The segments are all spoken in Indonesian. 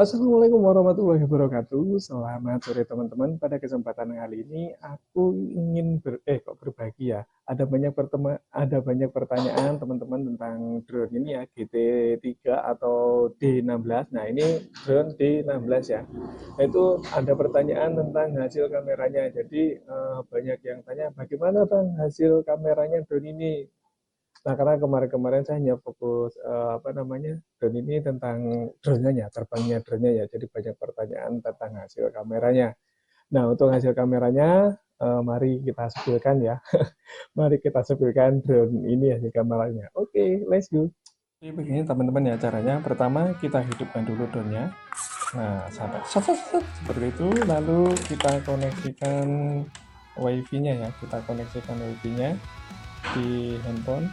Assalamualaikum warahmatullahi wabarakatuh. Selamat sore teman-teman. Pada kesempatan kali ini aku ingin berbagi ya. Ada banyak pertanyaan teman-teman tentang drone ini ya, GT3 atau D16. Nah, ini drone D16 ya. Nah, itu ada pertanyaan tentang hasil kameranya. Jadi banyak yang tanya bagaimana Bang hasil kameranya drone ini. Nah, karena kemarin-kemarin saya hanya fokus drone ini tentang drone-nya, terbangnya drone-nya ya. Jadi banyak pertanyaan tentang hasil kameranya. Nah, untuk hasil kameranya, mari kita sebutkan ya. Mari kita sebutkan drone ini hasil kameranya. Oke, let's go. Jadi begini teman-teman ya caranya. Pertama kita hidupkan dulu drone-nya. Nah, sampai seperti itu. Lalu kita koneksikan wifi-nya ya. Kita koneksikan wifi-nya di handphone.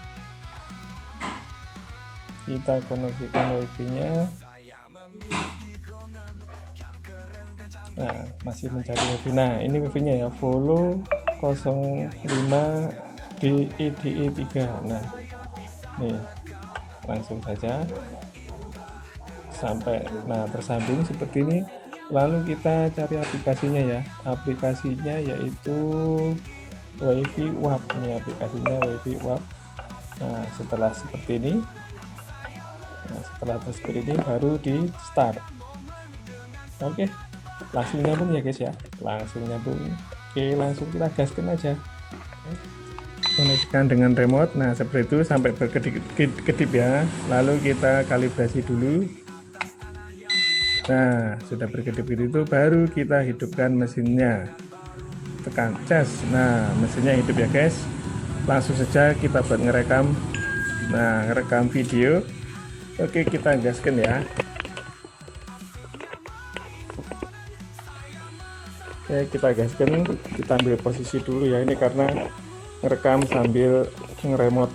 Kita koneksikan wifi-nya. Nah, masih mencari wifi. Nah, ini wifi-nya ya, follow 05 DE3. Nah, nih langsung saja sampai tersambung seperti ini. Lalu kita cari aplikasinya ya. Aplikasinya yaitu wifi WAP. Ini aplikasinya wifi WAP. Nah, setelah seperti ini, baru di start. Oke, langsung nyambung ya guys ya, langsung nyambung. Oke, langsung kita gaskan aja, koneksikan dengan remote. Nah, seperti itu sampai berkedip-kedip ya. Lalu kita kalibrasi dulu. Nah, sudah berkedip-kedip itu baru kita hidupkan mesinnya, tekan cas. Nah, mesinnya hidup ya guys. Langsung saja kita buat ngerekam. Nah, ngerekam video. Oke, kita gaskan ya. Oke, kita gaskan. Kita ambil posisi dulu ya, ini karena ngerekam sambil ngeremot.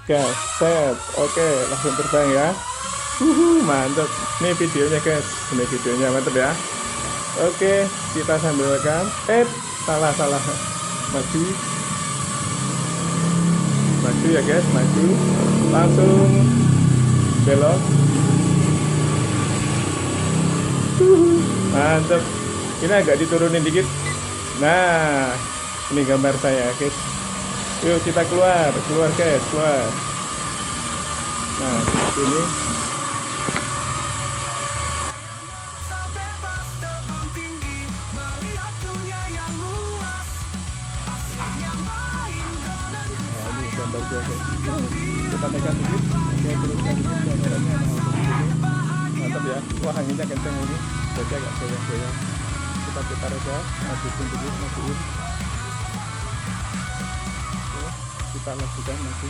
Gas set. Oke, langsung terbang ya. Mantap. Ini videonya guys, ini videonya mantap ya. Oke, kita sambil rekam. Salah maju ya guys, maju, langsung belok. Mantap. Ini agak diturunin dikit. Nah, ini gambar saya guys. Yuk kita keluar guys, keluar. Nah, seperti ini. Gambar guys. Kita tekan dikit. Oke, teruskan dikit kameranya. Mantap ya. Wah, anginnya kenceng ini. Jadi agak goyang-goyang. Kita putar aja, majuin dikit, majuin. Oke, kita lakukan maju.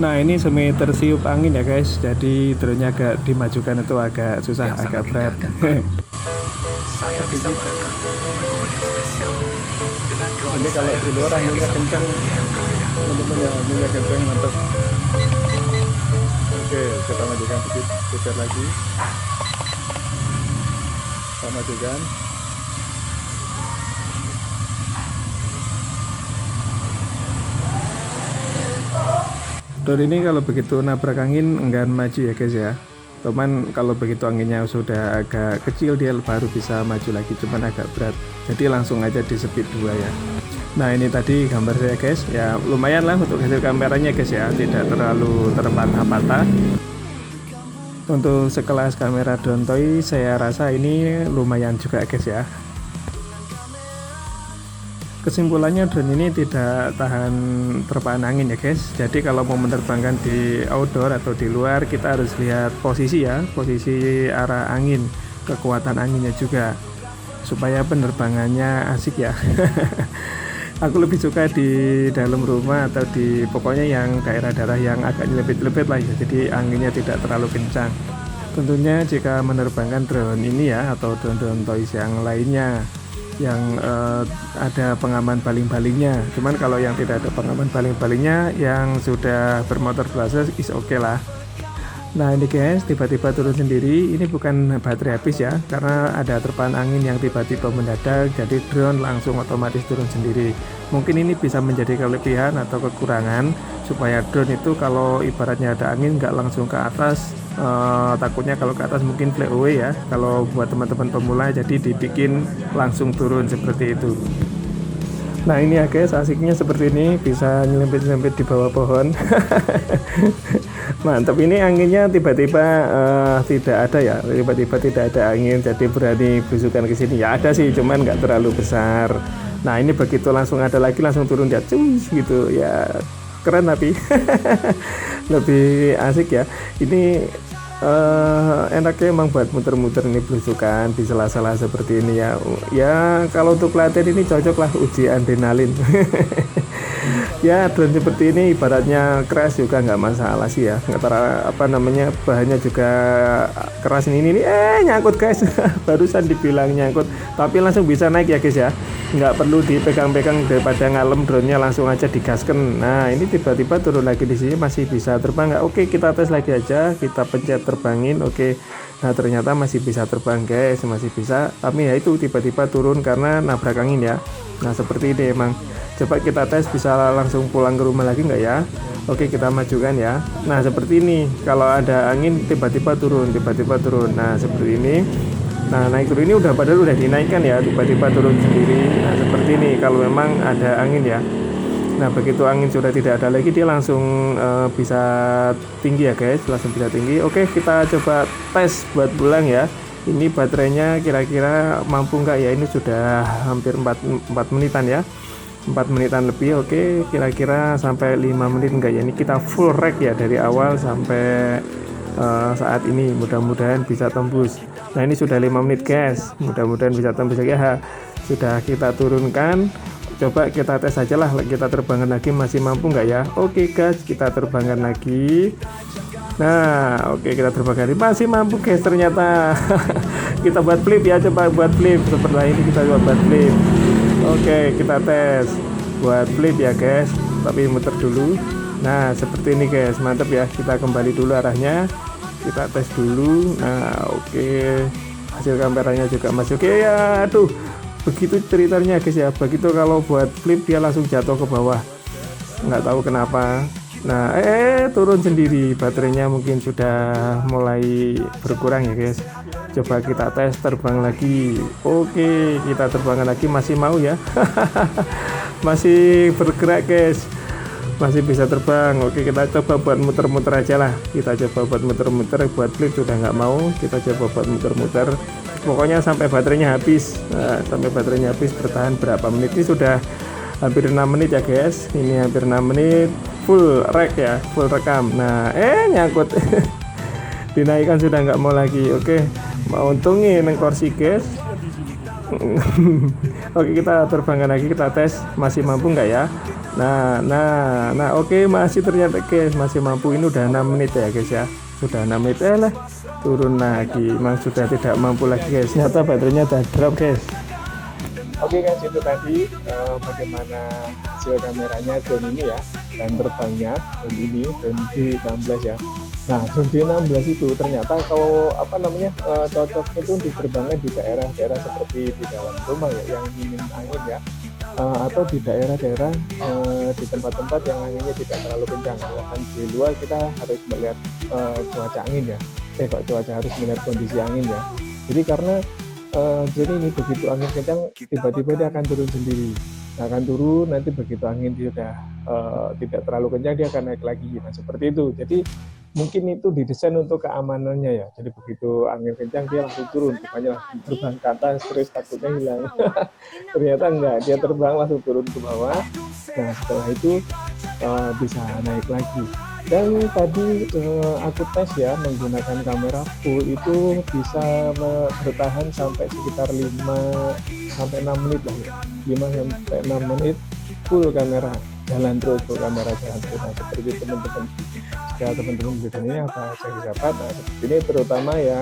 Nah, ini semi tersiup angin ya guys. Jadi drone-nya agak dimajukan itu agak susah, agak berat. Saya bisa ini kalau di luar anginnya kencang, teman-teman ya, anginnya kencang, mantap. Oke, kita majukan sedikit, putar lagi. Kita majukan. Drone ini kalau begitu nabrak angin enggan maju ya guys ya. Cuman kalau begitu anginnya sudah agak kecil dia baru bisa maju lagi, cuman agak berat. Jadi langsung aja di speed 2 ya. Nah, ini tadi gambar saya guys. Ya lumayan lah untuk hasil kameranya guys ya, tidak terlalu terpatah-patah. Untuk sekelas kamera drone toy saya rasa ini lumayan juga guys ya. Kesimpulannya drone ini tidak tahan terpaan angin ya guys. Jadi kalau mau menerbangkan di outdoor atau di luar, kita harus lihat posisi ya, posisi arah angin, kekuatan anginnya juga, supaya penerbangannya asik ya. Aku lebih suka di dalam rumah atau di pokoknya yang daerah-daerah yang agak nyelipit-nyelipit lah ya, jadi anginnya tidak terlalu kencang. Tentunya jika menerbangkan drone ini ya, atau drone-drone toys yang lainnya yang ada pengaman baling-balingnya. Cuman kalau yang tidak ada pengaman baling-balingnya, yang sudah bermotor biasa is oke lah. Nah ini guys, tiba-tiba turun sendiri. Ini bukan baterai habis ya, karena ada terpaan angin yang tiba-tiba mendadak, jadi drone langsung otomatis turun sendiri. Mungkin ini bisa menjadi kelebihan atau kekurangan, supaya drone itu kalau ibaratnya ada angin nggak langsung ke atas. Takutnya kalau ke atas mungkin fly away ya. Kalau buat teman-teman pemula, jadi dibikin langsung turun seperti itu. Nah ini ya guys, asiknya seperti ini, bisa nyelempit-nyelempit di bawah pohon. Mantap, ini anginnya tiba-tiba tidak ada ya, tiba-tiba tidak ada angin, jadi berani belusukan ke sini. Ya ada sih, cuman nggak terlalu besar. Nah ini begitu langsung ada lagi, langsung turun dia, cus gitu ya, keren tapi lebih asik ya. Ini enaknya emang buat muter-muter ini belusukan di sela-sela seperti ini ya. Ya kalau untuk latihan ini cocok lah, uji adrenalin. Ya drone seperti ini ibaratnya crash juga nggak masalah sih ya, antara apa namanya, bahannya juga keras ini nih, nyangkut guys. Barusan dibilang nyangkut tapi langsung bisa naik ya guys ya, nggak perlu dipegang-pegang, daripada ngalem drone-nya langsung aja digaskan. Nah ini tiba-tiba turun lagi di sini, masih bisa terbang nggak? Oke kita tes lagi aja, kita pencet terbangin. Oke, nah ternyata masih bisa terbang guys, masih bisa, tapi ya itu tiba-tiba turun karena nabrak angin ya. Nah seperti ini emang. Coba kita tes bisa langsung pulang ke rumah lagi nggak ya. Oke kita majukan ya. Nah seperti ini, kalau ada angin tiba-tiba turun, tiba-tiba turun. Nah seperti ini. Nah naik turun ini udah, padahal udah dinaikkan ya, tiba-tiba turun sendiri. Nah seperti ini kalau memang ada angin ya. Nah begitu angin sudah tidak ada lagi, dia langsung bisa tinggi ya guys, langsung bisa tinggi. Oke kita coba tes buat pulang ya. Ini baterainya kira-kira mampu nggak ya. Ini sudah hampir 4 menitan ya, 4 menitan lebih. Oke kira-kira sampai 5 menit enggak ya. Ini kita full rack ya dari awal sampai saat ini, mudah-mudahan bisa tembus. Nah ini sudah 5 menit guys, mudah-mudahan bisa tembus ya. Sudah kita turunkan, coba kita tes aja lah, kita terbangkan lagi masih mampu nggak ya. Oke guys, kita terbangkan lagi. Nah oke kita terbangkan lagi, masih mampu guys ternyata. Kita buat flip ya, coba buat flip seperti ini, kita coba buat flip. Oke kita tes buat flip ya guys, tapi muter dulu. Nah seperti ini guys, mantap ya. Kita kembali dulu arahnya, kita tes dulu. Nah oke, hasil kameranya juga masih oke ya. Aduh begitu ceritanya guys ya, begitu kalau buat flip dia langsung jatuh ke bawah, nggak tahu kenapa. Nah turun sendiri, baterainya mungkin sudah mulai berkurang ya guys. Coba kita tes terbang lagi. Oke kita terbangkan lagi, masih mau ya. Masih bergerak guys, masih bisa terbang. Oke kita coba buat muter-muter aja lah, kita coba buat muter-muter. Buat flip sudah nggak mau, kita coba buat muter-muter, pokoknya sampai baterainya habis. Nah, sampai baterainya habis. Bertahan berapa menit, ini sudah hampir 6 menit ya guys. Ini hampir 6 menit full rek ya, full rekam. Nah nyangkut. Dinaikkan sudah nggak mau lagi. Oke mau untungin kursi guys. Oke kita terbangkan lagi, kita tes masih mampu nggak ya. Nah oke masih, ternyata guys masih mampu. Ini udah 6 menit ya guys ya, sudah 6 menit lah turun lagi, memang sudah tidak mampu lagi guys. Ternyata baterainya udah drop guys. Oke guys, itu tadi bagaimana hasil kameranya drone ini ya, dan terbangnya drone ini, drone G16 ya. Nah drone G16 itu ternyata kalau apa namanya, cocok itu diterbangkan di daerah-daerah seperti di dalam rumah ya, yang minim angin ya, atau di daerah-daerah di tempat-tempat yang anginnya tidak terlalu kencang. Dan di luar kita harus melihat cuaca angin ya, kok cuaca, harus melihat kondisi angin ya. Jadi karena jadi ini begitu angin kencang tiba-tiba dia akan turun sendiri. Nah, akan turun, nanti begitu angin dia sudah tidak terlalu kencang dia akan naik lagi. Nah seperti itu. Jadi mungkin itu didesain untuk keamanannya ya. Jadi begitu angin kencang dia langsung turun, bukannya langsung terbang ke atas terus takutnya hilang. Ternyata enggak, dia terbang langsung turun ke bawah. Nah setelah itu bisa naik lagi. Dan tadi aku tes ya menggunakan kamera full, itu bisa bertahan sampai sekitar 5-6 menit lah ya. 5-6 menit full kamera jalan terus, full kamera jalan terus. Nah seperti teman-teman, jika teman-teman ini apa saya dapat, nah seperti ini terutama ya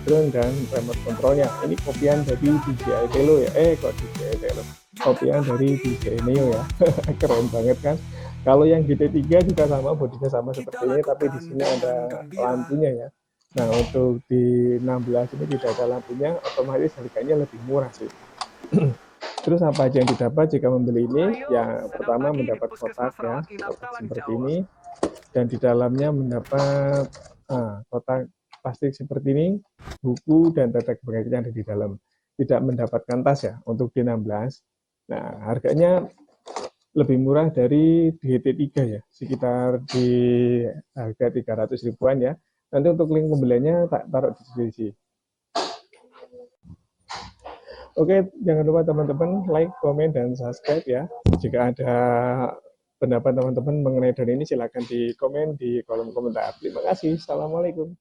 drone dan remote controlnya. Ini kopian dari DJI Tello ya, kok DJI Tello, kopian dari DJI Neo ya. Keren banget kan. Kalau yang GT3 juga sama, bodinya sama seperti ini, tapi di sini ada lampunya ya. Nah, untuk di 16 ini tidak ada lampunya, otomatis harganya lebih murah sih. Terus apa aja yang didapat jika membeli ini? Ya, pertama mendapat kotak ya, kotak seperti ini, dan di dalamnya mendapat kotak plastik seperti ini, buku dan tanda keberanian yang ada di dalam. Tidak mendapatkan tas ya untuk D16. Nah, harganya lebih murah dari DT3 ya, sekitar di harga 300 ribuan ya. Nanti untuk link pembeliannya tak taruh di deskripsi. Oke, jangan lupa teman-teman like, komen, dan subscribe ya. Jika ada pendapat teman-teman mengenai drone ini, silakan di komen di kolom komentar. Terima kasih. Assalamualaikum.